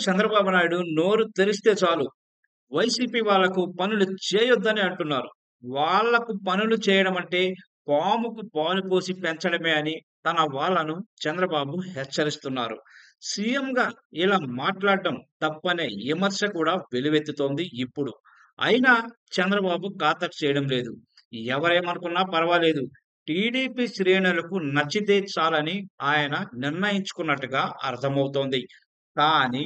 చంద్రబాబు నాయుడు నోరు తెరిస్తే చాలు వైసీపీ వాళ్ళకు పనులు చేయొద్దని అంటున్నారు. వాళ్ళకు పనులు చేయడం అంటే పాముకు పాలు పోసి పెంచడమే అని తన వాళ్ళను చంద్రబాబు హెచ్చరిస్తున్నారు. సీఎంగా ఇలా మాట్లాడడం తప్పనే విమర్శ కూడా వెలువెత్తుతోంది ఇప్పుడు. అయినా చంద్రబాబు ఖాతరు చేయడం లేదు. ఎవరేమనుకున్నా పర్వాలేదు. టీడీపీ శ్రేణులకు నచ్చితే చాలని ఆయన నిర్ణయించుకున్నట్టుగా అర్థమవుతోంది. కానీ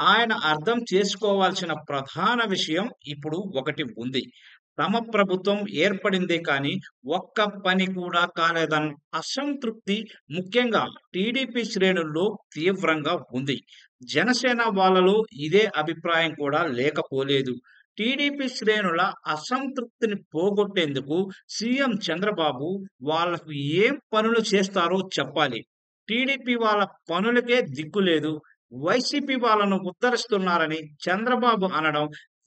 ఆయన అర్థం చేసుకోవాల్సిన ప్రధాన విషయం ఇప్పుడు ఒకటి ఉంది. తమ ప్రభుత్వం ఏర్పడిందే కానీ ఒక్క పని కూడా కాలేదన్న అసంతృప్తి ముఖ్యంగా టీడీపీ శ్రేణుల్లో తీవ్రంగా ఉంది. జనసేన వాళ్ళలో ఇదే అభిప్రాయం కూడా లేకపోలేదు. టీడీపీ శ్రేణుల అసంతృప్తిని పోగొట్టేందుకు సీఎం చంద్రబాబు వాళ్ళకు ఏం పనులు చేస్తారో చెప్పాలి. టీడీపీ వాళ్ళ పనులకే దిక్కులేదు. వైసీపీ వాళ్ళను ఉద్ధరిస్తున్నారని చంద్రబాబు అనడం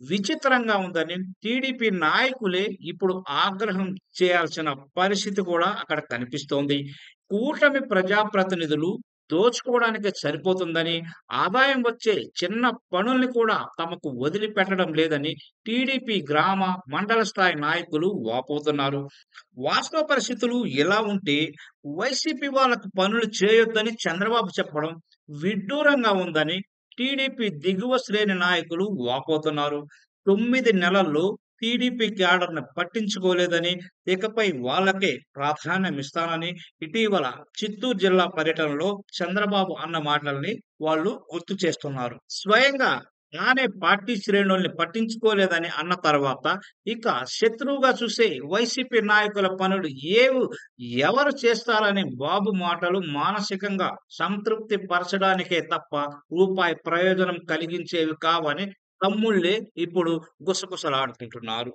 విచిత్రంగా ఉందని టీడీపీ నాయకులే ఇప్పుడు ఆగ్రహం చేయాల్సిన పరిస్థితి కూడా అక్కడ కనిపిస్తోంది. కూటమి ప్రజాప్రతినిధులు దోచుకోవడానికే సరిపోతుందని, ఆదాయం వచ్చే చిన్న పనుల్ని కూడా తమకు వదిలిపెట్టడం లేదని టీడీపీ గ్రామ, మండల స్థాయి నాయకులు వాపోతున్నారు. వాస్తవ పరిస్థితులు ఎలా ఉంటే వైసీపీ వాళ్ళకు పనులు చేయొద్దని చంద్రబాబు చెప్పడం విడ్డూరంగా ఉందని టీడీపీ దిగువ శ్రేణి నాయకులు వాపోతున్నారు. 9 నెలల్లో టీడీపీ క్యాడర్‌ని పట్టించుకోలేదని, ఇకపై వాళ్ళకే ప్రాధాన్యమిస్తానని ఇటీవల చిత్తూరు జిల్లా పర్యటనలో చంద్రబాబు అన్న మాటల్ని వాళ్ళు గుర్తు చేస్తున్నారు. స్వయంగా తానే పార్టీ శ్రేణుల్ని పట్టించుకోలేదని అన్న తర్వాత ఇక శత్రువుగా చూసే వైసీపీ నాయకుల పనులు ఎవరు చేస్తారనే బాబు మాటలు మానసికంగా సంతృప్తి పరచడానికే తప్ప రూపాయి ప్రయోజనం కలిగించేవి కావని తమ్ముళ్ళే ఇప్పుడు గుసగుసలాడుకుంటున్నారు.